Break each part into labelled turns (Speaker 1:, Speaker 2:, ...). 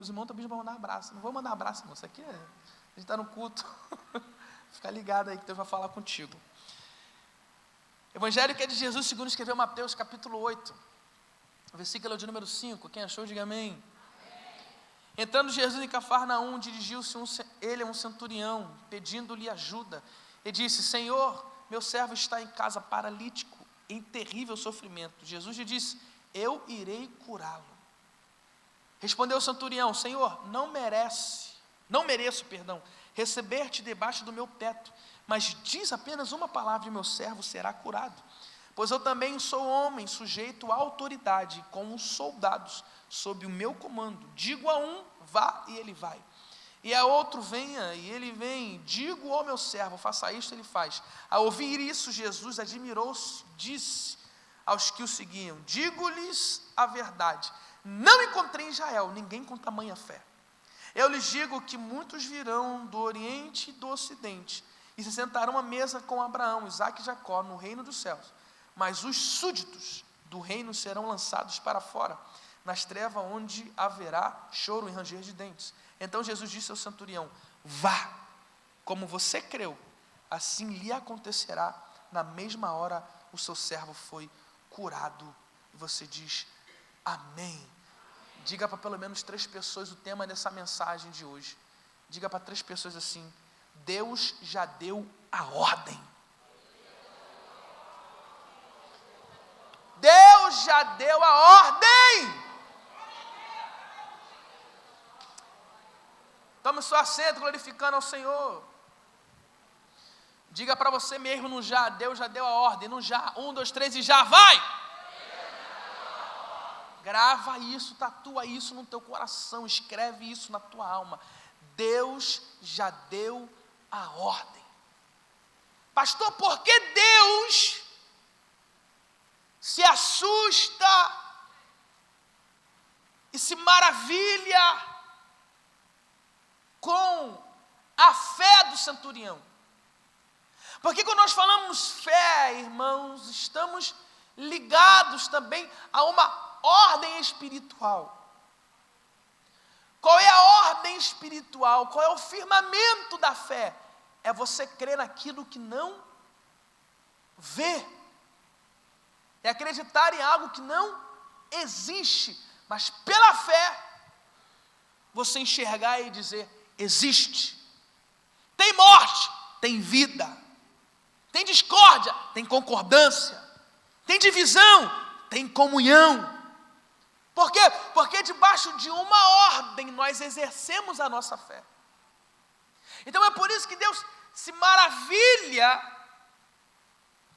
Speaker 1: Os irmãos também vão mandar abraço. Não vou mandar abraço, não. Isso aqui a gente está no culto. Fica ligado aí que Deus vai falar contigo. Evangelho que é de Jesus, segundo escreveu Mateus, capítulo 8. Versículo de número 5. Quem achou, diga amém. Entrando Jesus em Cafarnaum, dirigiu-se ele a um centurião, pedindo-lhe ajuda. E disse: Senhor, meu servo está em casa paralítico, em terrível sofrimento. Jesus lhe disse: eu irei curá-lo. Respondeu o centurião: Senhor, não mereço, receber-te debaixo do meu teto, mas diz apenas uma palavra e meu servo será curado. Pois eu também sou homem, sujeito à autoridade, com os soldados sob o meu comando. Digo a um, vá, e ele vai. E a outro, venha, e ele vem. Digo ao meu servo, faça isto, ele faz. Ao ouvir isso, Jesus admirou-se, disse aos que o seguiam: digo-lhes a verdade, não encontrei em Israel ninguém com tamanha fé. Eu lhes digo que muitos virão do Oriente e do Ocidente, e se sentarão à mesa com Abraão, Isaque e Jacó, no reino dos céus. Mas os súditos do reino serão lançados para fora, nas trevas onde haverá choro e ranger de dentes. Então Jesus disse ao centurião: vá, como você creu, assim lhe acontecerá. Na mesma hora o seu servo foi curado. E você diz amém. Diga para pelo menos 3 pessoas o tema dessa mensagem de hoje. Diga para 3 pessoas assim: Deus já deu a ordem. Deus já deu a ordem. Tome seu assento glorificando ao Senhor. Diga para você mesmo no já: Deus já deu a ordem. No já, 1, 2, 3 e já vai. Grava isso, tatua isso no teu coração, escreve isso na tua alma. Deus já deu a ordem. Pastor, por que Deus se assusta e se maravilha com a fé do centurião? Porque quando nós falamos fé, irmãos, estamos ligados também a uma ordem espiritual. Qual é a ordem espiritual? Qual é o firmamento da fé? É você crer naquilo que não vê. É acreditar em algo que não existe, mas pela fé você enxergar e dizer: existe. Tem morte, tem vida. Tem discórdia, tem concordância. Tem divisão, tem comunhão. Por quê? Porque debaixo de uma ordem nós exercemos a nossa fé. Então é por isso que Deus se maravilha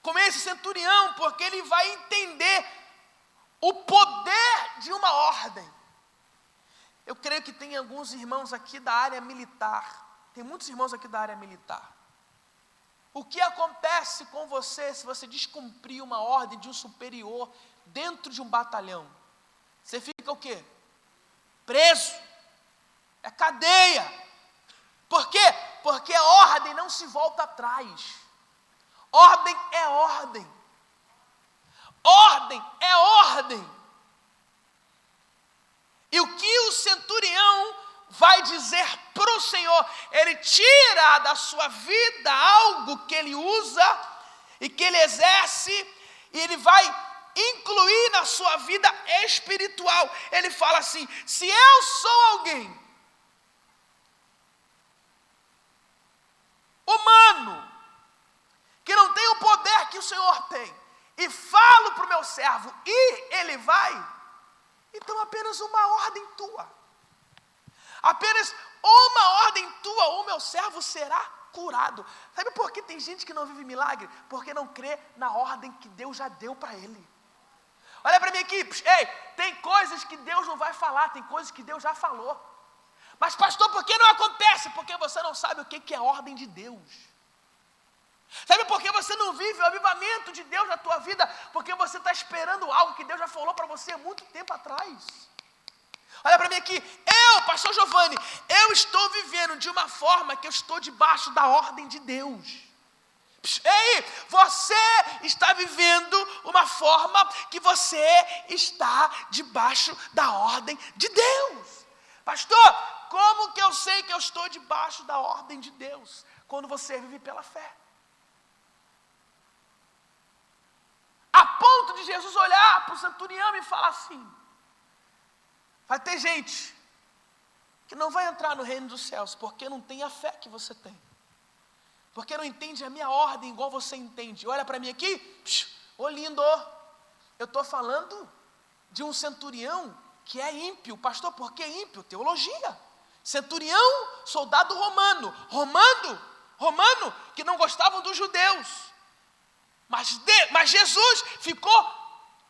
Speaker 1: com esse centurião, porque ele vai entender o poder de uma ordem. Eu creio que tem alguns irmãos aqui da área militar. Tem muitos irmãos aqui da área militar. O que acontece com você se você descumprir uma ordem de um superior dentro de um batalhão? Você fica o quê? Preso. É cadeia. Por quê? Porque a ordem não se volta atrás. Ordem é ordem. Ordem é ordem. E o que o centurião vai dizer para o Senhor? Ele tira da sua vida algo que ele usa e que ele exerce, e ele vai incluir na sua vida espiritual. Ele fala assim: se eu sou alguém humano, que não tem o poder que o Senhor tem, e falo para o meu servo, e ele vai, então apenas uma ordem tua, apenas uma ordem tua, o meu servo será curado. Sabe por que tem gente que não vive milagre? Porque não crê na ordem que Deus já deu para ele. Olha para mim aqui, ei, tem coisas que Deus não vai falar, tem coisas que Deus já falou. Mas pastor, por que não acontece? Porque você não sabe o que é a ordem de Deus. Sabe por que você não vive o avivamento de Deus na tua vida? Porque você está esperando algo que Deus já falou para você há muito tempo atrás. Olha para mim aqui, pastor Giovanni, eu estou vivendo de uma forma que eu estou debaixo da ordem de Deus. Ei, você está vivendo uma forma que você está debaixo da ordem de Deus. Pastor, como que eu sei que eu estou debaixo da ordem de Deus? Quando você vive pela fé. A ponto de Jesus olhar para o centurião e falar assim: vai ter gente que não vai entrar no reino dos céus, porque não tem a fé que você tem. Porque não entende a minha ordem igual você entende. Olha para mim aqui, ô lindo, eu estou falando de um centurião que é ímpio. Pastor, por que ímpio? Teologia. Centurião, soldado romano, que não gostavam dos judeus. Mas Jesus ficou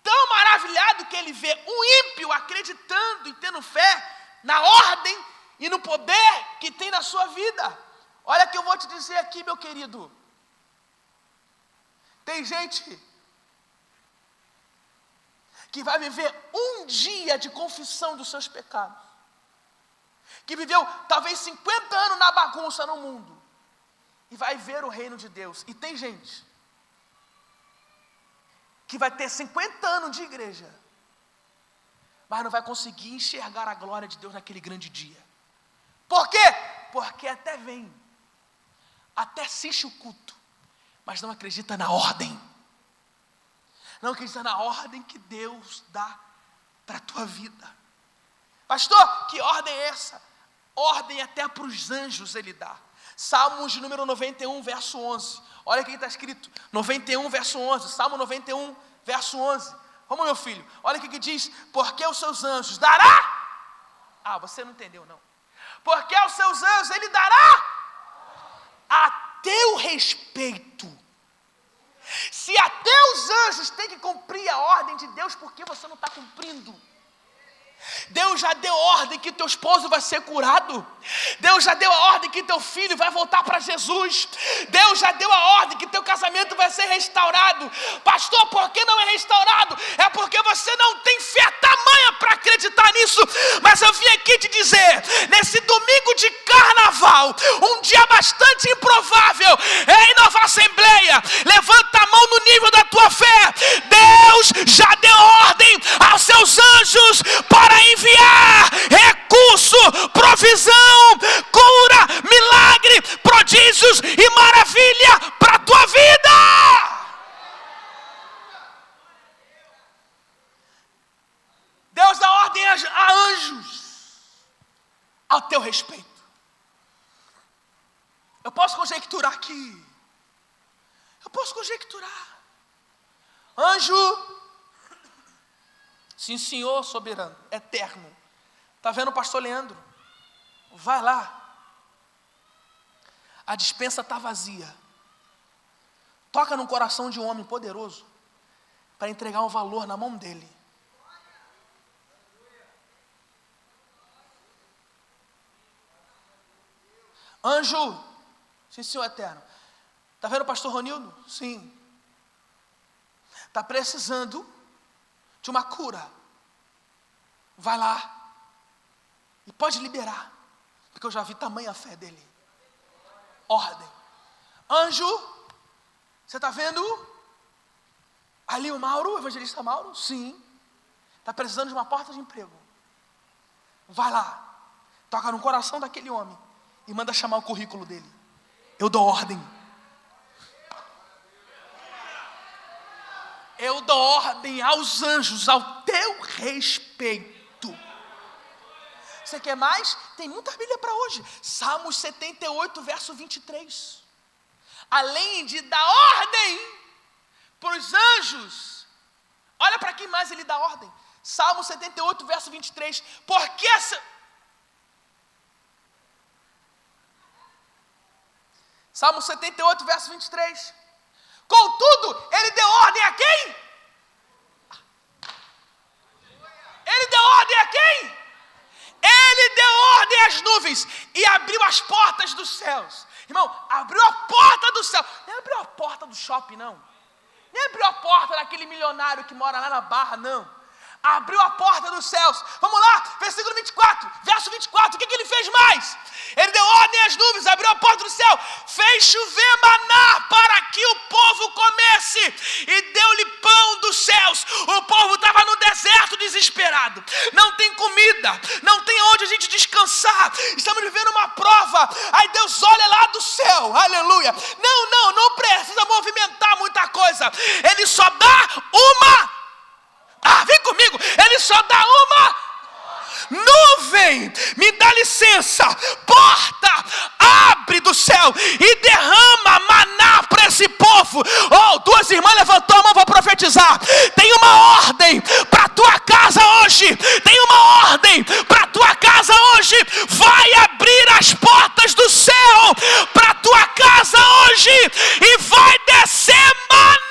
Speaker 1: tão maravilhado que ele vê um ímpio acreditando e tendo fé na ordem e no poder que tem na sua vida. Olha que eu vou te dizer aqui, meu querido. Tem gente que vai viver um dia de confissão dos seus pecados, que viveu talvez 50 anos na bagunça no mundo, e vai ver o reino de Deus. E tem gente que vai ter 50 anos de igreja, mas não vai conseguir enxergar a glória de Deus naquele grande dia. Por quê? Porque até vem, até assiste o culto, mas não acredita na ordem. Não acredita na ordem que Deus dá para a tua vida. Pastor, que ordem é essa? Ordem até para os anjos ele dá. Salmos de número 91, verso 11. Olha o que está escrito. 91, verso 11. Salmo 91, verso 11. Vamos, meu filho. Olha o que diz. Porque os seus anjos dará. Ah, você não entendeu, não. Porque aos seus anjos ele dará a teu respeito. Se até os anjos têm que cumprir a ordem de Deus, por que você não está cumprindo? Deus já deu ordem que teu esposo vai ser curado. Deus já deu a ordem que teu filho vai voltar para Jesus. Deus já deu a ordem que teu casamento vai ser restaurado. Pastor, por que não é restaurado? É porque você não tem fé tamanha para acreditar nisso. Mas eu vim aqui te dizer, nesse domingo de carnaval, um dia bastante improvável, em Nova Assembleia, levanta a mão no nível da tua fé. Deus já deu ordem aos seus anjos para enviar recurso, provisão, cura, milagre, prodígios e maravilha para a tua vida. Deus dá ordem a anjos ao teu respeito. Eu posso conjecturar aqui. Anjo, sim, Senhor soberano, eterno. Está vendo o pastor Leandro? Vai lá. A despensa está vazia. Toca no coração de um homem poderoso para entregar um valor na mão dele. Anjo, sim, Senhor eterno. Está vendo o pastor Ronildo? Sim. Está precisando de uma cura. Vai lá e pode liberar, porque eu já vi tamanha fé dele. Ordem. Anjo, você está vendo ali o Mauro, o evangelista Mauro? Sim. Está precisando de uma porta de emprego. Vai lá, toca no coração daquele homem e manda chamar o currículo dele. Eu dou ordem. Eu dou ordem aos anjos ao teu respeito. Você quer mais? Tem muita Bíblia para hoje. Salmos 78, verso 23. Além de dar ordem para os anjos, olha para quem mais ele dá ordem. Salmo 78, verso 23. Porque essa... Salmo 78, verso 23. Contudo, ele deu ordem a quem? Ele deu ordem a quem? Ele deu ordem às nuvens e abriu as portas dos céus. Irmão, abriu a porta do céu. Nem abriu a porta do shopping, não. Nem abriu a porta daquele milionário que mora lá na Barra, não. Abriu a porta dos céus. Vamos lá, versículo 24, verso 24. O que ele fez mais? Ele deu ordem às nuvens, abriu a porta do céu, fez chover maná para que o povo comesse e deu-lhe pão dos céus. O povo estava no deserto desesperado, não tem comida, não tem onde a gente descansar, estamos vivendo uma prova. Aí Deus olha lá do céu, aleluia, não precisa movimentar muita coisa, Ele só dá uma, vem comigo, Ele só dá uma nuvem, me dá licença, porta, abre do céu e derrama maná para esse povo. Duas irmãs levantou a mão, vou profetizar. Tem uma ordem para tua casa hoje, tem uma ordem para tua casa hoje, vai abrir as portas do céu para tua casa hoje e vai descer maná.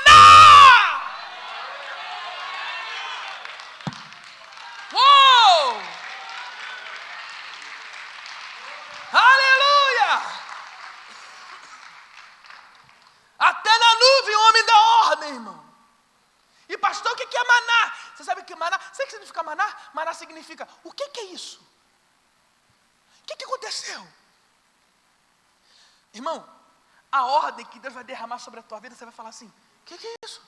Speaker 1: Uou! Aleluia! Até na nuvem o homem dá ordem, irmão. E pastor, o que é maná? Você sabe o que é maná? Sabe o que significa maná? Maná significa, o que é isso? O que aconteceu? Irmão, a ordem que Deus vai derramar sobre a tua vida, você vai falar assim, o que é isso?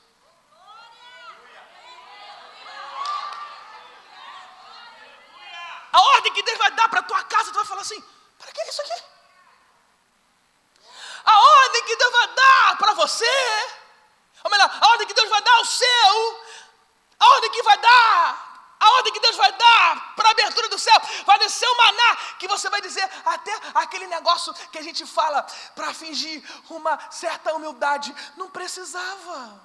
Speaker 1: A ordem que Deus vai dar para a tua casa, tu vai falar assim, para que é isso aqui? A ordem que Deus vai dar para você, ou melhor, a ordem que Deus vai dar ao céu, a ordem que Deus vai dar para a abertura do céu, vai descer o maná, que você vai dizer, até aquele negócio que a gente fala para fingir uma certa humildade, não precisava.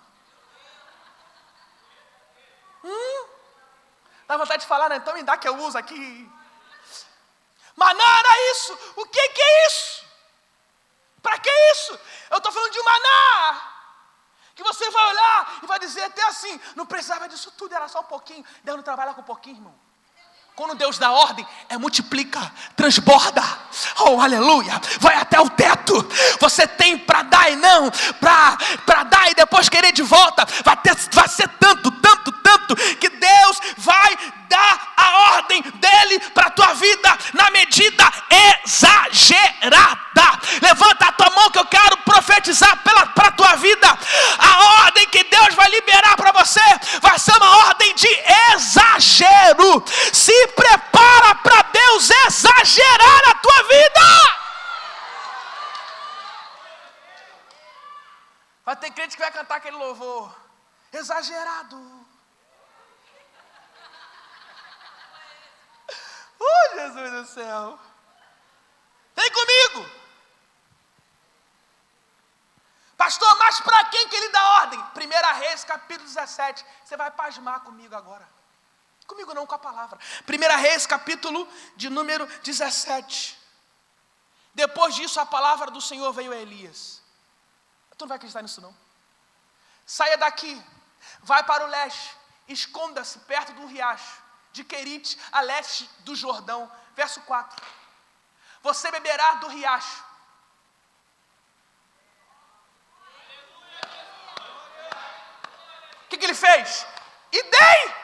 Speaker 1: Dá vontade de falar, né? Então me dá que eu uso aqui. Maná era isso. O que é isso? Para que isso? Eu estou falando de maná. Que você vai olhar e vai dizer até assim, não precisava disso tudo, era só um pouquinho. Deus não trabalha com um pouquinho, irmão. Quando Deus dá ordem, multiplica, transborda. Oh, aleluia. Vai até o teto. Você tem para dar e não para dar e depois querer de volta. Vai ser tanto, que Deus vai dar a ordem dele para a tua vida na medida exagerada. Levanta a tua mão que eu quero profetizar para a tua vida. A ordem que Deus vai liberar para você vai ser uma ordem de exagero. Se prepara para Deus exagerar a tua vida. Vai ter crente que vai cantar aquele louvor exagerado. Jesus do céu. Vem comigo. Pastor, mas para quem que ele dá ordem? 1 Reis, capítulo 17. Você vai pasmar comigo agora. Comigo não, com a palavra. 1 Reis, capítulo de número 17. Depois disso, a palavra do Senhor veio a Elias. Tu não vai acreditar nisso não. Saia daqui, vai para o leste, esconda-se perto do riacho de Querite, a leste do Jordão. Verso 4. Você beberá do riacho. O que ele fez? E dei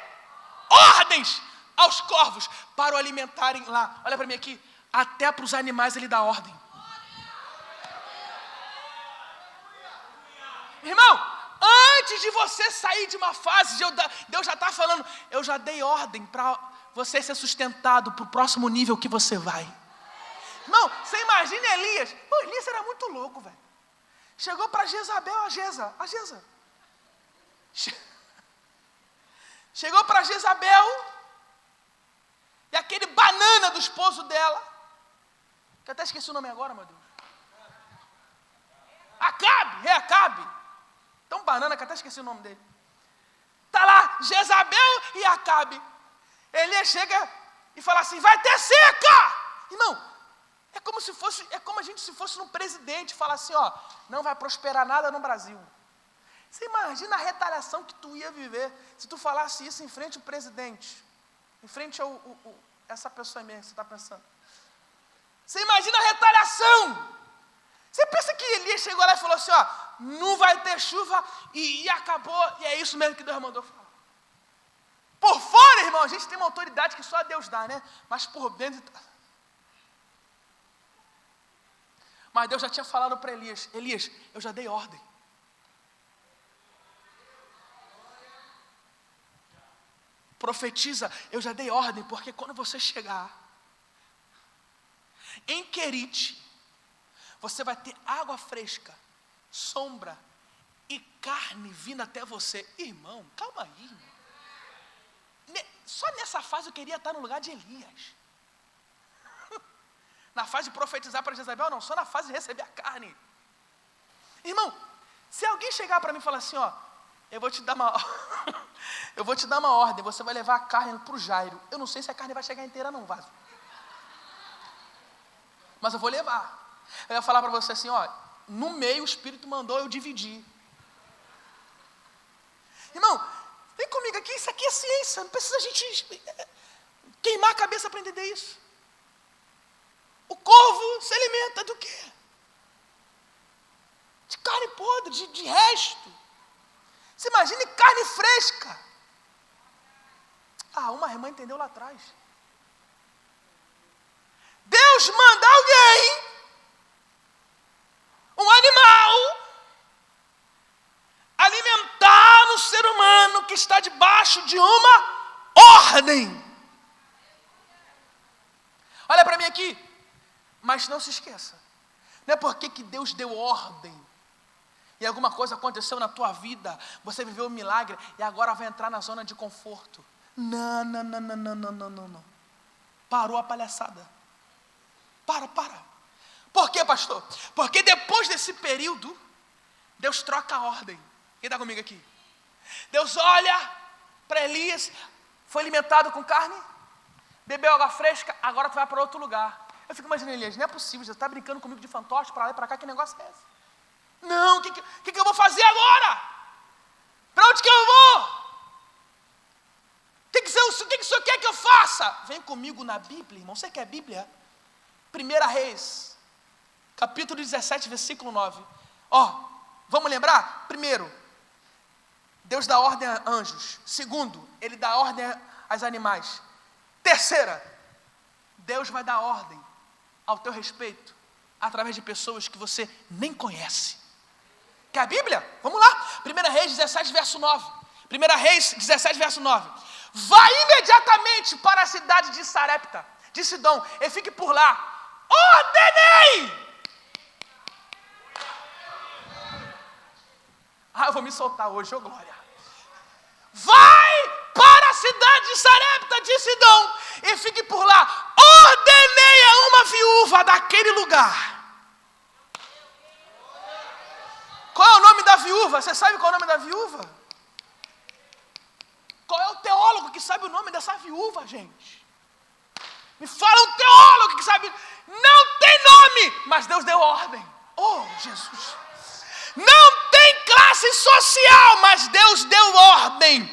Speaker 1: ordens aos corvos para o alimentarem lá. Olha para mim aqui. Até para os animais ele dá ordem. Irmão, antes de você sair de uma fase, Deus já está falando, eu já dei ordem para você ser sustentado para o próximo nível que você vai. Irmão, você imagina Elias. Elias era muito louco, velho. Chegou para Jezabel, a Jeza. Chegou para Jezabel e aquele banana do esposo dela, que eu até esqueci o nome agora, meu Deus. Rei Acabe. Tão banana que até esqueci o nome dele. Está lá Jezabel e Acabe. Elias chega e fala assim, vai ter seca. Irmão, é como a gente se fosse um presidente, fala assim, não vai prosperar nada no Brasil. Você imagina a retaliação que tu ia viver se tu falasse isso em frente ao presidente, em frente a essa pessoa mesmo que você está pensando. Você imagina a retaliação. Você pensa que Elias chegou lá e falou assim, não vai ter chuva e acabou, e é isso mesmo que Deus mandou falar. Por fora, irmão, a gente tem uma autoridade que só Deus dá, né? Mas por dentro... Mas Deus já tinha falado para Elias: Elias, eu já dei ordem. Profetiza, eu já dei ordem, porque quando você chegar em Querite, você vai ter água fresca, sombra e carne vindo até você. Irmão, calma aí, irmão. Só nessa fase eu queria estar no lugar de Elias. Na fase de profetizar para Jezabel, não, só na fase de receber a carne. Irmão, se alguém chegar para mim e falar assim, ó, eu vou te dar uma ordem, você vai levar a carne para o Jairo. Eu não sei se a carne vai chegar inteira não, vaso. Mas eu vou levar. Eu ia falar para você assim, ó, no meio o Espírito mandou eu dividir. Irmão, vem comigo aqui, isso aqui é ciência, não precisa a gente queimar a cabeça para entender isso. O corvo se alimenta do quê? De carne podre, de resto. Você imagine carne fresca. Ah, uma irmã entendeu lá atrás. Deus manda alguém, um animal, alimentar no ser humano que está debaixo de uma ordem. Olha para mim aqui. Mas não se esqueça, não é porque que Deus deu ordem e alguma coisa aconteceu na tua vida, você viveu um milagre e agora vai entrar na zona de conforto. Não. Parou a palhaçada. Para. Por quê, pastor? Porque depois desse período, Deus troca a ordem. Quem está comigo aqui? Deus olha para Elias, foi alimentado com carne, bebeu água fresca, agora tu vai para outro lugar. Eu fico imaginando, Elias, não é possível, você está brincando comigo de fantoche, para lá e para cá, que negócio é esse? Não, o que eu vou fazer agora? Para onde que eu vou? O que o senhor quer que eu faça? Vem comigo na Bíblia, irmão, você quer Bíblia? 1 Reis, capítulo 17, versículo 9. Vamos lembrar? Primeiro, Deus dá ordem a anjos. Segundo, Ele dá ordem aos animais. Terceira, Deus vai dar ordem ao teu respeito, através de pessoas que você nem conhece. Quer a Bíblia? Vamos lá. 1 Reis 17, verso 9. 1 Reis 17, verso 9. Vai imediatamente para a cidade de Sarepta, de Sidom, e fique por lá. Ordenei! Eu vou me soltar hoje, ô glória. Vai para a cidade de Sarepta, de Sidom, e fique por lá. Ordenei a uma viúva daquele lugar. Qual é o nome da viúva? Você sabe qual é o nome da viúva? Qual é o teólogo que sabe o nome dessa viúva, gente? Me fala um teólogo que sabe. Não tem nome, mas Deus deu ordem. Oh, Jesus. Não tem classe social, mas Deus deu ordem.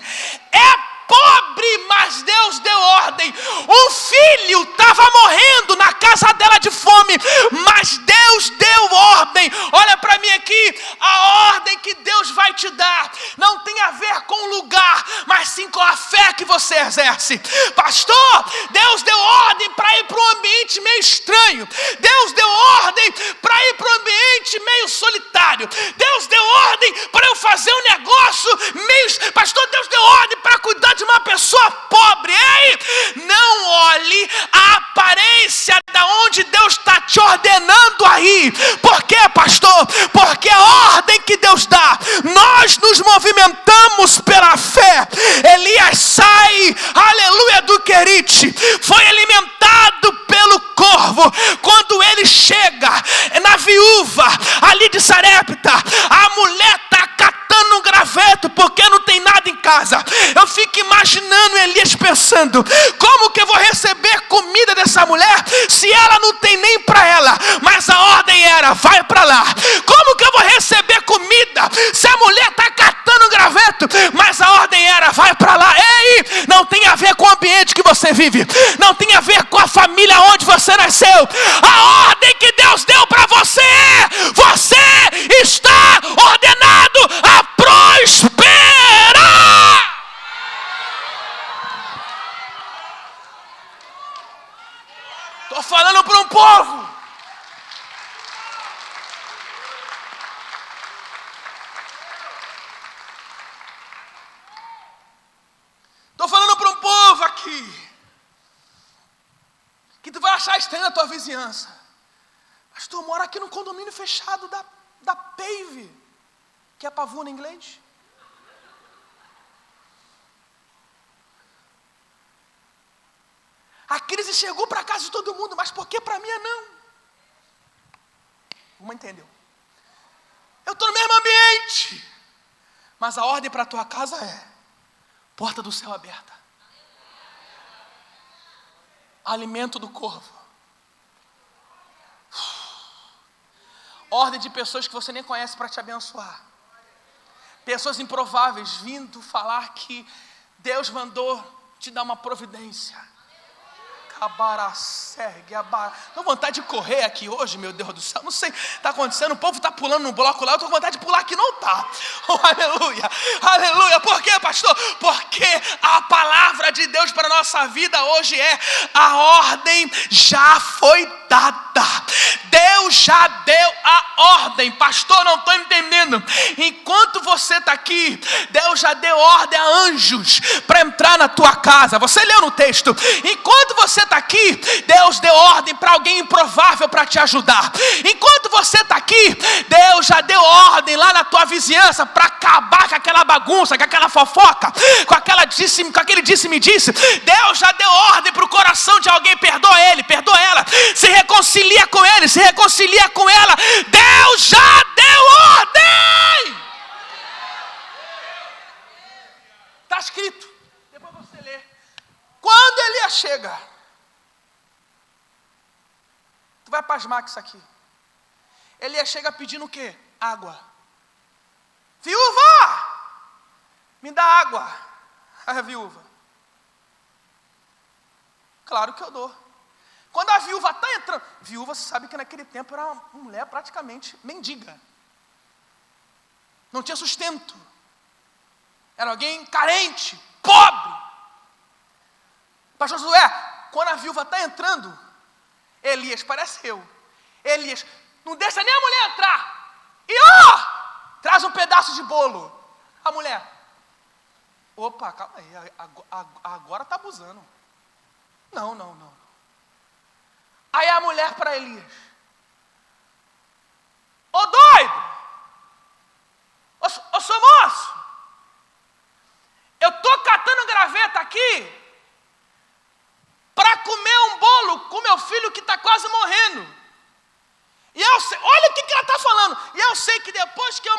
Speaker 1: É pobre, mas Deus deu ordem. Um filho estava morrendo na casa dela de fome, mas Deus deu ordem. Olha para mim aqui, a ordem que Deus vai te dar não tem a ver com o lugar, mas sim com a fé que você exerce. Pastor, Deus deu ordem para ir para um ambiente meio estranho. Deus deu ordem para ir para um ambiente meio solitário. Deus deu ordem para eu fazer um negócio meio... Pastor, Deus deu ordem para cuidar de uma pessoa pobre. Ei, não olhe a aparência da onde Deus está te ordenando aí. Por quê, pastor? Porque a ordem que Deus dá, nós nos movimentamos pela fé. Elias sai, aleluia, do Querite, foi alimentado pelo corvo. Quando ele chega na viúva ali de Sarepta, a mulher está catando um graveto porque não tem nada em casa. Eu fico imaginando Elias pensando: como que eu vou receber comida dessa mulher se ela não tem nem para ela? Mas a ordem era: vai para lá. Como que eu vou receber comida se a mulher está catando um graveto? Mas a ordem era: vai para lá. Ei, não tem a ver com o ambiente que você vive, não tem a ver com a família onde você nasceu. A ordem que Deus deu para você é: você está ordenado a prosperar. Estou falando para um povo. vizinhança. Pastor, eu moro aqui num condomínio fechado da PAVE, que é pavuna em inglês. A crise chegou para casa de todo mundo, mas por que para mim não? Uma entendeu. Eu estou no mesmo ambiente, mas a ordem para a tua casa é porta do céu aberta, alimento do corvo, ordem de pessoas que você nem conhece para te abençoar, pessoas improváveis vindo falar que Deus mandou te dar uma providência. Estou com vontade de correr aqui hoje, meu Deus do céu. Não sei o que está acontecendo. O povo está pulando no bloco lá. Eu estou com vontade de pular aqui, não está. Oh, aleluia, aleluia. Por quê, pastor? Porque a palavra de Deus para a nossa vida hoje é: a ordem já foi dada. Deus já deu a ordem. Pastor, não estou entendendo. Enquanto você está aqui, Deus já deu ordem a anjos para entrar na tua casa. Você leu no texto. Enquanto você está aqui, Deus deu ordem para alguém improvável para te ajudar. Enquanto você está aqui, Deus já deu ordem lá na tua vizinhança para acabar com aquela bagunça, com aquela fofoca, com aquele disse-me-disse. Deus já deu ordem para o coração de alguém: perdoa ele, perdoa ela, se reconcilia com ele, se reconcilia com ela. Deus já deu ordem. Está escrito, depois você lê. Quando Elias chega, tu vai pasmar com isso aqui. Elias chega pedindo o quê? Água. Viúva, me dá água. A viúva: claro que eu dou. Quando a viúva está entrando, viúva, você sabe que naquele tempo era uma mulher praticamente mendiga, não tinha sustento, era alguém carente, pobre. Pastor Josué, quando a viúva está entrando, Elias, parece eu, Elias não deixa nem a mulher entrar, e traz um pedaço de bolo. A mulher: opa, calma aí, agora está abusando. Não. Aí a mulher para Elias: ô doido, ô seu moço, eu estou catando graveta aqui para comer um bolo com meu filho que está quase morrendo. E eu sei, olha o que ela está falando. E eu sei que depois que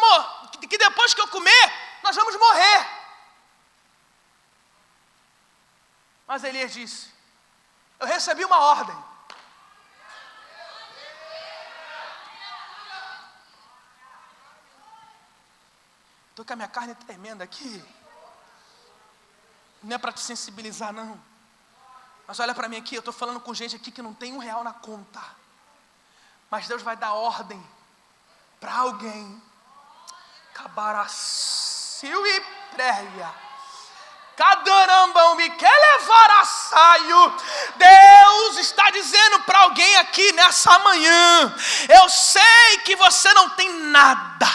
Speaker 1: eu comer, nós vamos morrer. Mas Elias disse: eu recebi uma ordem. Estou com a minha carne tremenda aqui. Não é para te sensibilizar, não. Mas olha para mim aqui, eu estou falando com gente aqui que não tem R$1 na conta. Mas Deus vai dar ordem para alguém. Cabaracil e prévia. Cadarambão me quer levar a saio. Deus está dizendo para alguém aqui nessa manhã: eu sei que você não tem nada.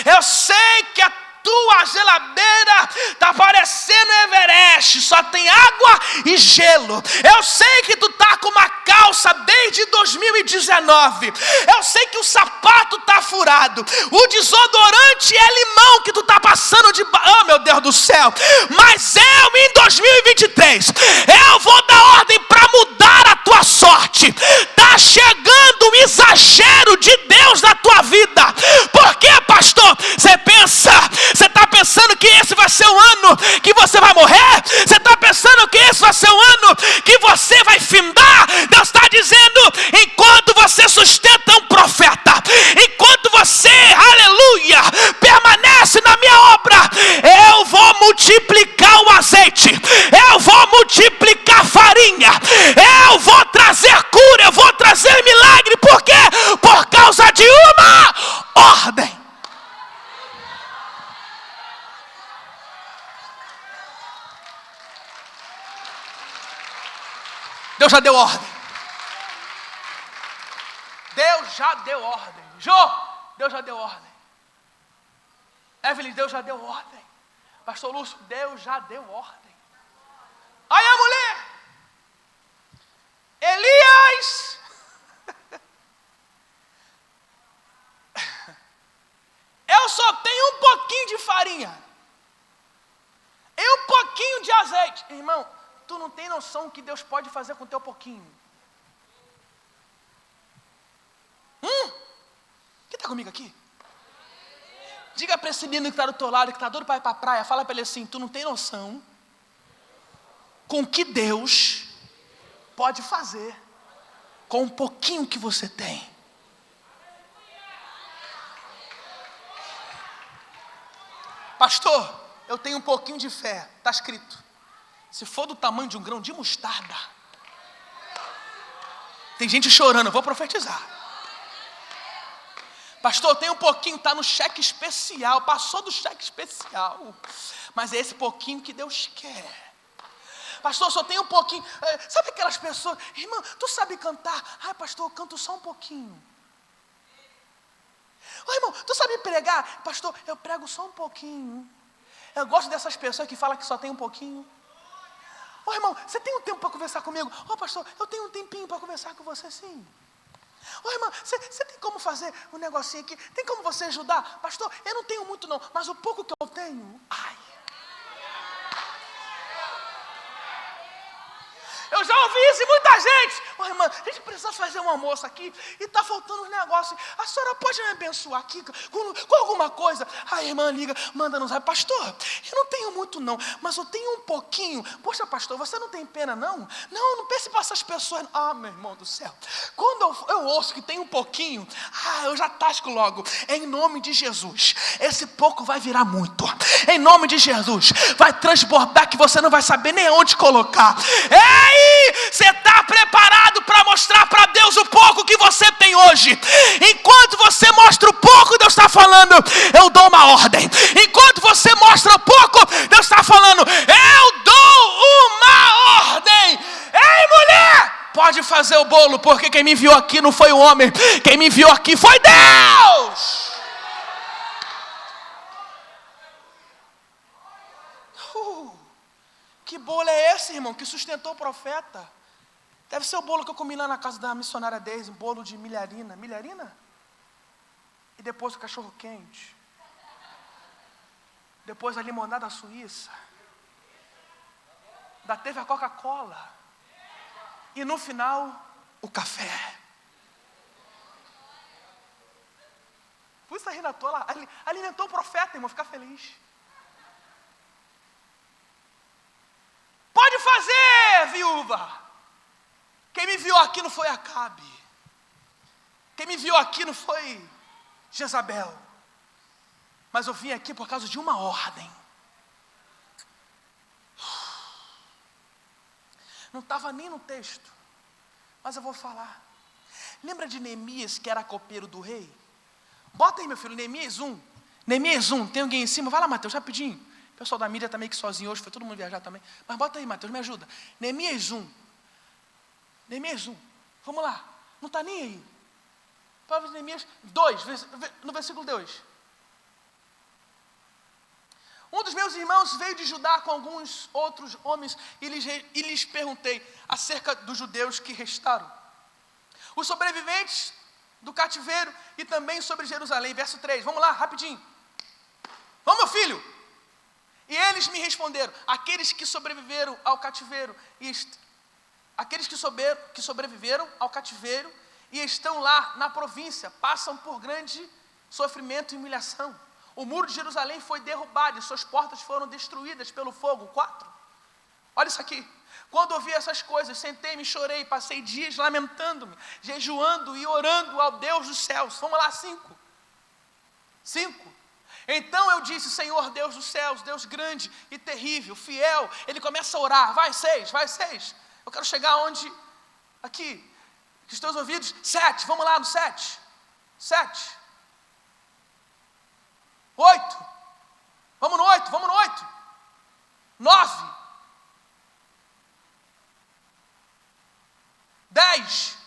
Speaker 1: Eu sei que a tua geladeira está parecendo Everest, só tem água e gelo. Eu sei que tu está com uma calça desde 2019. Eu sei que o sapato está furado. O desodorante é limão que tu está passando de... Oh, meu Deus do céu. Mas eu, em 2023, eu vou dar ordem para mudar a tua sorte. Está chegando um exagero de Deus na tua vida. Por quê, pastor? Você está pensando que esse vai ser o ano que você vai morrer? Você está pensando que esse vai ser o ano que você vai findar? Deus está dizendo: enquanto você sustenta um profeta, enquanto você, aleluia, permanece na minha obra, eu vou multiplicar o azeite, eu vou multiplicar a farinha, eu vou trazer cura, eu vou trazer milagre. Por quê? Por causa de uma ordem. Deus já deu ordem. Deus já deu ordem. Jô, Deus já deu ordem. Evelyn, Deus já deu ordem. Pastor Lúcio, Deus já deu ordem. Aí a mulher: Elias, farinha e um pouquinho de azeite. Irmão, tu não tem noção o que Deus pode fazer com o teu pouquinho. Quem está comigo aqui? Diga para esse menino que está do teu lado, que está doido para ir para a praia, fala para ele assim, tu não tem noção com o que Deus pode fazer com um pouquinho que você tem. Pastor, eu tenho um pouquinho de fé. Está escrito, se for do tamanho de um grão de mostarda. Tem gente chorando, eu vou profetizar. Pastor, eu tenho um pouquinho, está no cheque especial, passou do cheque especial. Mas é esse pouquinho que Deus quer. Pastor, só tem um pouquinho. Sabe aquelas pessoas, irmão, tu sabe cantar? Ai, pastor, eu canto só um pouquinho. Ô, irmão, tu sabe pregar? Pastor, eu prego só um pouquinho. Eu gosto dessas pessoas que falam que só tem um pouquinho. Ô, irmão, você tem um tempo para conversar comigo? Ô, pastor, eu tenho um tempinho para conversar com você, sim. Ô, irmão, você tem como fazer um negocinho aqui? Tem como você ajudar? Pastor, eu não tenho muito não, mas o pouco que eu tenho, ai. Eu já ouvi isso de muita gente. Ô, irmã, a gente precisa fazer um almoço aqui e está faltando uns negócios. A senhora pode me abençoar aqui com alguma coisa? A irmã liga, manda nos. Pastor, eu não tenho muito não, mas eu tenho um pouquinho. Poxa, pastor, você não tem pena não? Não pense para essas pessoas. Ah, meu irmão do céu. Quando eu ouço que tem um pouquinho, eu já tasco logo. Em nome de Jesus, esse pouco vai virar muito. Em nome de Jesus, vai transbordar que você não vai saber nem onde colocar. Ei! Você está preparado para mostrar para Deus o pouco que você tem hoje? Enquanto você mostra o pouco, Deus está falando, eu dou uma ordem. Enquanto você mostra o pouco, Deus está falando, eu dou uma ordem. Ei, mulher, pode fazer o bolo, porque quem me enviou aqui não foi o homem, quem me enviou aqui foi Deus. Que bolo é esse, irmão, que sustentou o profeta? Deve ser o bolo que eu comi lá na casa da missionária Deise, um bolo de milharina. Milharina? E depois o cachorro quente. Depois a limonada suíça. Ainda teve a Coca-Cola. E no final, o café. Por isso a Rina tola alimentou o profeta, irmão, ficar feliz. Pode fazer, viúva. Quem me viu aqui não foi Acabe. Quem me viu aqui não foi Jezabel. Mas eu vim aqui por causa de uma ordem. Não estava nem no texto, mas eu vou falar. Lembra de Neemias, que era copeiro do rei? Bota aí, meu filho, Neemias 1. Neemias 1, tem alguém em cima? Vai lá, Mateus, rapidinho. O pessoal da mídia está meio que sozinho hoje, foi todo mundo viajar também. Mas bota aí, Mateus, me ajuda. Neemias 1. Neemias 1. Vamos lá. Não está nem aí. Palavra de Neemias 2, no versículo 2. Um dos meus irmãos veio de Judá com alguns outros homens e lhes perguntei acerca dos judeus que restaram, os sobreviventes do cativeiro e também sobre Jerusalém. Verso 3. Vamos lá, rapidinho. Vamos, meu filho. E eles me responderam, aqueles que sobreviveram ao cativeiro e estão lá na província, passam por grande sofrimento e humilhação. O muro de Jerusalém foi derrubado e suas portas foram destruídas pelo fogo. 4. Olha isso aqui. Quando ouvi essas coisas, sentei-me, chorei, passei dias lamentando-me, jejuando e orando ao Deus dos céus. Vamos lá, 5. Então eu disse, Senhor Deus dos céus, Deus grande e terrível, fiel. Ele começa a orar, vai 6. Eu quero chegar onde, aqui, que os teus ouvidos, 7, vamos lá no 7. 8, vamos no 8. 9, 10,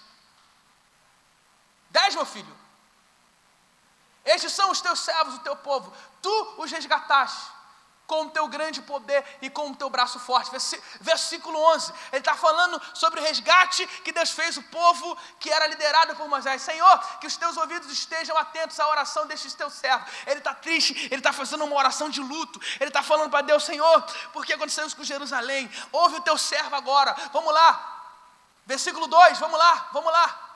Speaker 1: meu filho. Estes são os teus servos, o teu povo. Tu os resgataste com o teu grande poder e com o teu braço forte. Versículo 11, ele está falando sobre o resgate que Deus fez o povo que era liderado por Moisés. Senhor, que os teus ouvidos estejam atentos à oração destes teus servos. Ele está triste, ele está fazendo uma oração de luto, ele está falando para Deus: Senhor, porque aconteceu isso com Jerusalém? Ouve o teu servo agora. Vamos lá, versículo 2, vamos lá,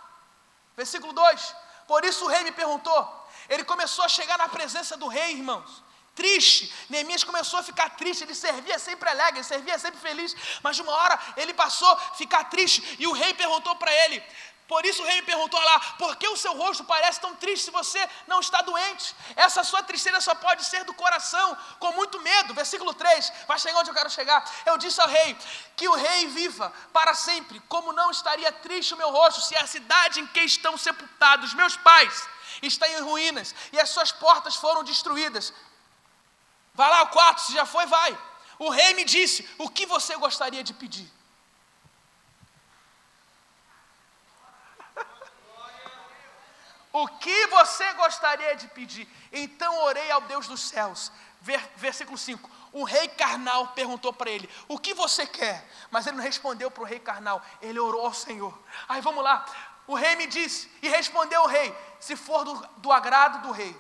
Speaker 1: versículo 2, por isso o rei me perguntou. Ele começou a chegar na presença do rei, irmãos, triste. Neemias começou a ficar triste. Ele servia sempre alegre, ele servia sempre feliz, mas de uma hora ele passou a ficar triste, e o rei perguntou para ele. Por isso o rei me perguntou lá: por que o seu rosto parece tão triste se você não está doente? Essa sua tristeza só pode ser do coração, com muito medo. Versículo 3, vai chegar onde eu quero chegar. Eu disse ao rei: que o rei viva para sempre. Como não estaria triste o meu rosto se a cidade em que estão sepultados meus pais está em ruínas e as suas portas foram destruídas? Vai lá o 4, se já foi, vai. O rei me disse: o que você gostaria de pedir? O que você gostaria de pedir? Então orei ao Deus dos céus. Versículo 5. O rei carnal perguntou para ele: o que você quer? Mas ele não respondeu para o rei carnal, ele orou ao Senhor. Aí vamos lá. O rei me disse, e respondeu o rei: se for do agrado do rei,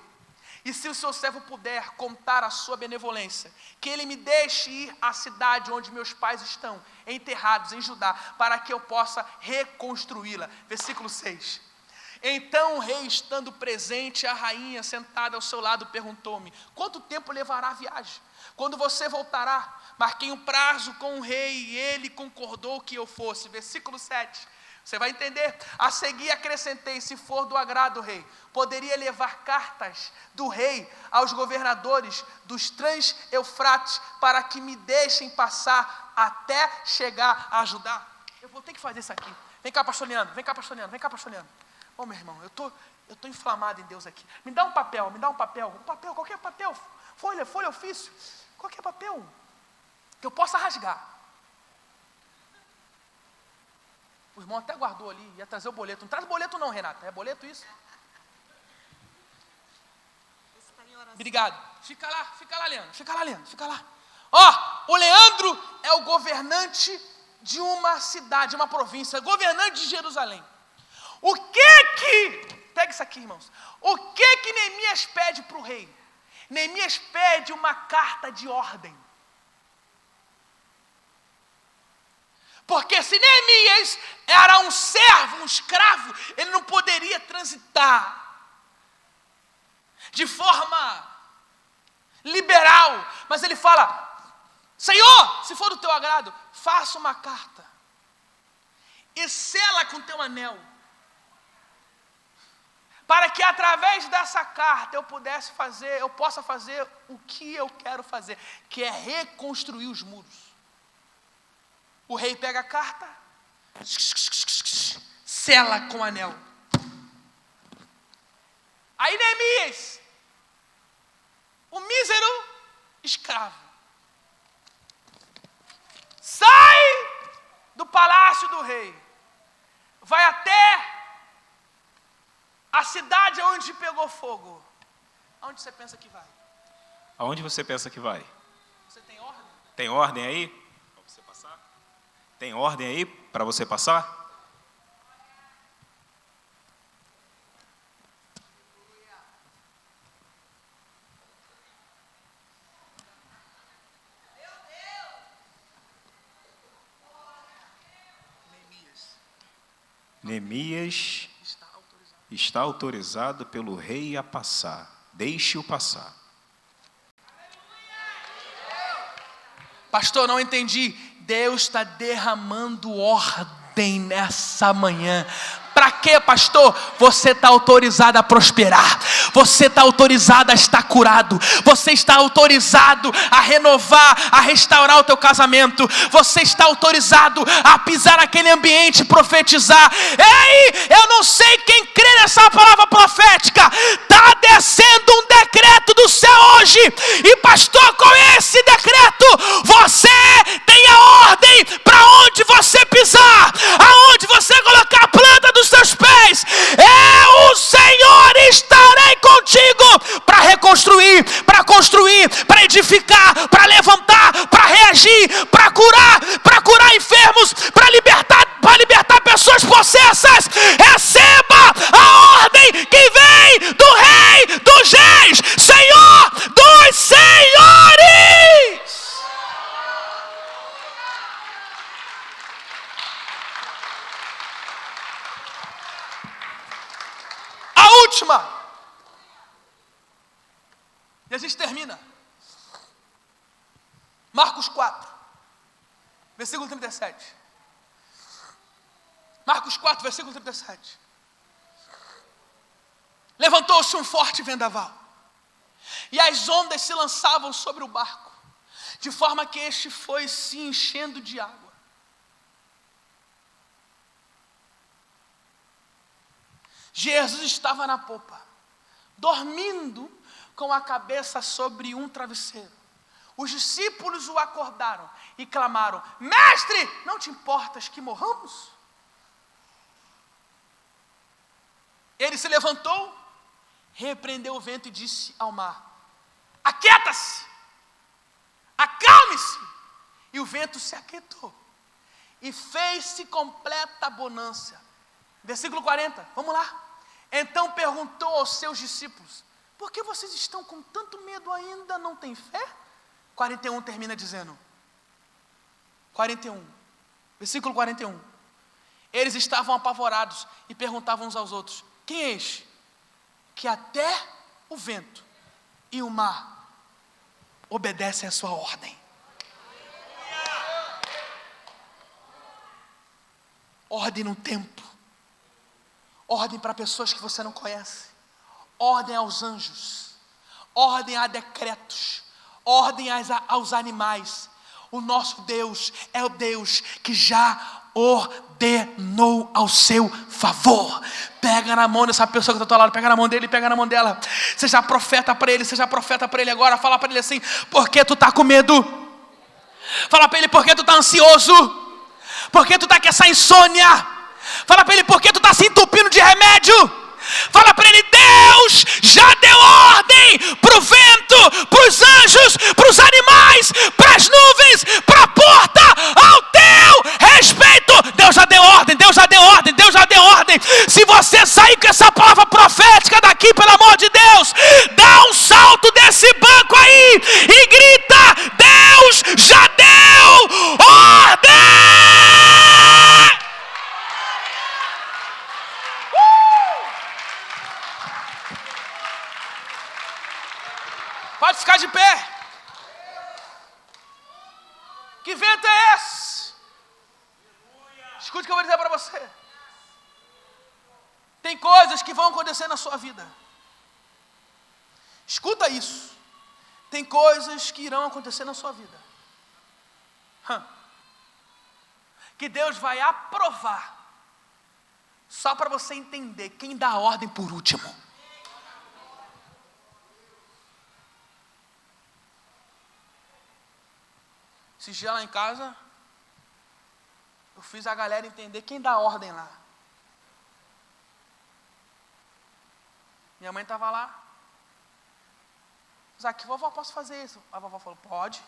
Speaker 1: e se o seu servo puder contar a sua benevolência, que ele me deixe ir à cidade onde meus pais estão enterrados em Judá, para que eu possa reconstruí-la. Versículo 6. Então o rei, estando presente, a rainha sentada ao seu lado, perguntou-me: quanto tempo levará a viagem? Quando você voltará? Marquei um prazo com o rei e ele concordou que eu fosse. Versículo 7. Você vai entender. A seguir acrescentei: se for do agrado do rei, poderia levar cartas do rei aos governadores dos Trans-Eufrates para que me deixem passar até chegar a Judá. Eu vou ter que fazer isso aqui. Vem cá, pastor Leandro. Ô, meu irmão, eu tô inflamado em Deus aqui. Me dá um papel, qualquer papel, folha, ofício, qualquer papel que eu possa rasgar. O irmão até guardou ali, ia trazer o boleto. Não traz boleto não, Renata, é boleto isso? Obrigado. Fica lá, Leandro, fica lá. O Leandro é o governante de uma cidade, uma província, governante de Jerusalém. Pega isso aqui, irmãos. O que Neemias pede para o rei? Neemias pede uma carta de ordem. Porque se Neemias era um servo, um escravo, ele não poderia transitar de forma liberal. Mas ele fala: Senhor, se for do teu agrado, faça uma carta e sela com teu anel, para que através dessa carta eu possa fazer o que eu quero fazer, que é reconstruir os muros. O rei pega a carta, sela com o anel. Aí Neemias, o mísero escravo, sai do palácio do rei, vai até a cidade onde pegou fogo. Aonde você pensa que vai?
Speaker 2: Aonde você pensa que vai?
Speaker 1: Você tem ordem?
Speaker 2: Tem ordem aí? Para você passar? Tem ordem aí para você passar? Neemias está autorizado pelo rei a passar. Deixe-o passar.
Speaker 1: Pastor, não entendi. Deus está derramando ordem nessa manhã. Para quê, pastor? Você está autorizado a prosperar. Você está autorizado a estar curado. Você está autorizado a renovar, a restaurar o teu casamento. Você está autorizado a pisar naquele ambiente e profetizar. Ei, eu não sei quem crê nessa palavra profética. Está descendo um decreto do céu hoje. E pastor, qual é esse decreto? Você tem a ordem para onde você pisar, aonde você colocar a planta dos seus pés. O Senhor estarei contigo para reconstruir, para construir, para edificar, para última. E a gente termina. Marcos 4, versículo 37. Marcos 4, versículo 37. Levantou-se um forte vendaval, e as ondas se lançavam sobre o barco, de forma que este foi se enchendo de água. Jesus estava na popa, dormindo com a cabeça sobre um travesseiro. Os discípulos o acordaram e clamaram: Mestre, não te importas que morramos? Ele se levantou, repreendeu o vento e disse ao mar: Aquieta-se, acalme-se. E o vento se aquietou, e fez-se completa bonança. Versículo 40, vamos lá. Então perguntou aos seus discípulos: Por que vocês estão com tanto medo ainda? Não têm fé? 41 termina dizendo, 41, versículo 41. Eles estavam apavorados e perguntavam uns aos outros: Quem é este, que até o vento e o mar obedecem à sua ordem? Ordem no tempo, ordem para pessoas que você não conhece, ordem aos anjos, ordem a decretos, ordem aos animais. O nosso Deus é o Deus que já ordenou ao seu favor. Pega na mão dessa pessoa que está ao teu lado, pega na mão dele, pega na mão dela. Seja profeta para ele agora. Fala para ele assim: por que tu está com medo? Fala para ele: por que tu está ansioso? Por que tu está com essa insônia? Fala para ele: por que tu está se entupindo de remédio? Fala para ele: Deus já deu ordem para o vento, para os anjos, para os animais, para as nuvens, para a porta, ao teu respeito. Deus já deu ordem, Deus já deu ordem, Deus já deu ordem. Se você sair com essa palavra profética daqui, pelo amor de Deus, dá um salto desse banco aí e grita: Deus já deu ordem! Pode ficar de pé. Que vento é esse? Escute o que eu vou dizer para você. Tem coisas que vão acontecer na sua vida. Escuta isso. Tem coisas que irão acontecer na sua vida, que Deus vai aprovar, só para você entender quem dá a ordem por último. Esse dia lá em casa, eu fiz a galera entender quem dá a ordem lá. Minha mãe estava lá. Zaque, vovó, posso fazer isso? A vovó falou: pode.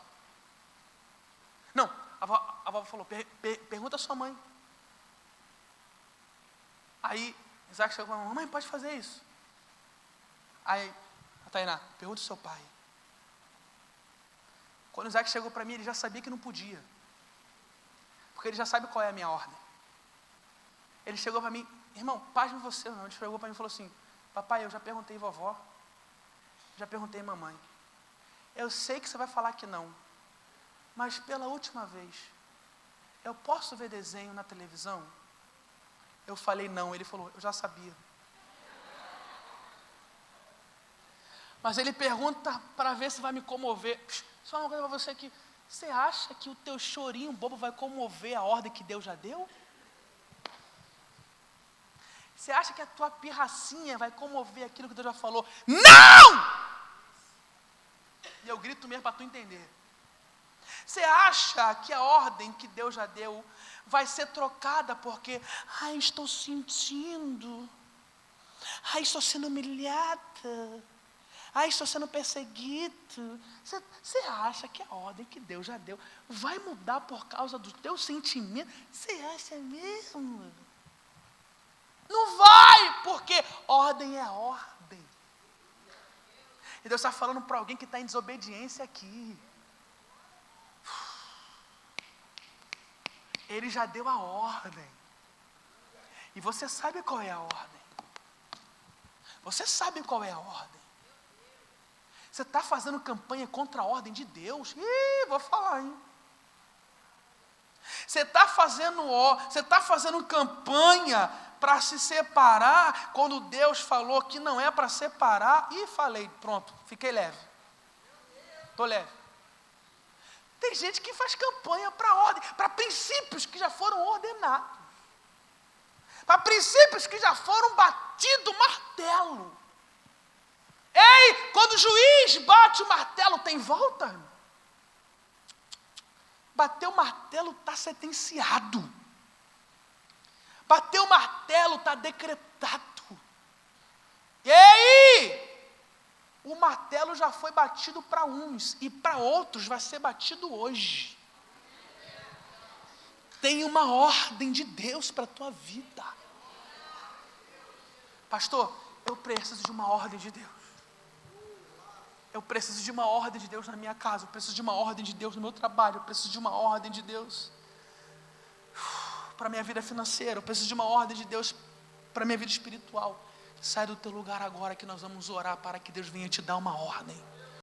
Speaker 1: Não, a vovó falou: pergunta a sua mãe. Aí Isaac chegou e falou: mãe, pode fazer isso? Aí a Tainá: pergunta ao seu pai. Quando o Isaac chegou para mim, ele já sabia que não podia, porque ele já sabe qual é a minha ordem. Ele chegou para mim: irmão, pasme você, não. Ele chegou para mim e falou assim: papai, eu já perguntei vovó, já perguntei mamãe, eu sei que você vai falar que não, mas pela última vez, eu posso ver desenho na televisão? Eu falei não. Ele falou: eu já sabia. Mas ele pergunta para ver se vai me comover. Só uma coisa para você aqui: você acha que o teu chorinho bobo vai comover a ordem que Deus já deu? Você acha que a tua pirracinha vai comover aquilo que Deus já falou? Não! E eu grito mesmo para tu entender. Você acha que a ordem que Deus já deu vai ser trocada porque, estou sentindo, estou sendo humilhada, estou sendo perseguido? Você acha que a ordem que Deus já deu vai mudar por causa do teu sentimento? Você acha mesmo? Não vai, porque ordem é ordem. E Deus está falando para alguém que está em desobediência aqui. Ele já deu a ordem. E você sabe qual é a ordem. Você sabe qual é a ordem. Você está fazendo campanha contra a ordem de Deus? Ih, vou falar, hein? Você está fazendo campanha para se separar, quando Deus falou que não é para separar. Ih, falei, pronto, fiquei leve. Estou leve. Tem gente que faz campanha para ordem, para princípios que já foram ordenados. Para princípios que já foram batido o martelo. Ei, quando o juiz bate o martelo, tem volta, irmão? Bateu o martelo, está sentenciado. Bateu o martelo, está decretado. E aí, o martelo já foi batido para uns, e para outros vai ser batido hoje. Tem uma ordem de Deus para a tua vida. Pastor, eu preciso de uma ordem de Deus. Eu preciso de uma ordem de Deus na minha casa. Eu preciso de uma ordem de Deus no meu trabalho. Eu preciso de uma ordem de Deus para a minha vida financeira. Eu preciso de uma ordem de Deus para a minha vida espiritual. Sai do teu lugar agora que nós vamos orar para que Deus venha te dar uma ordem.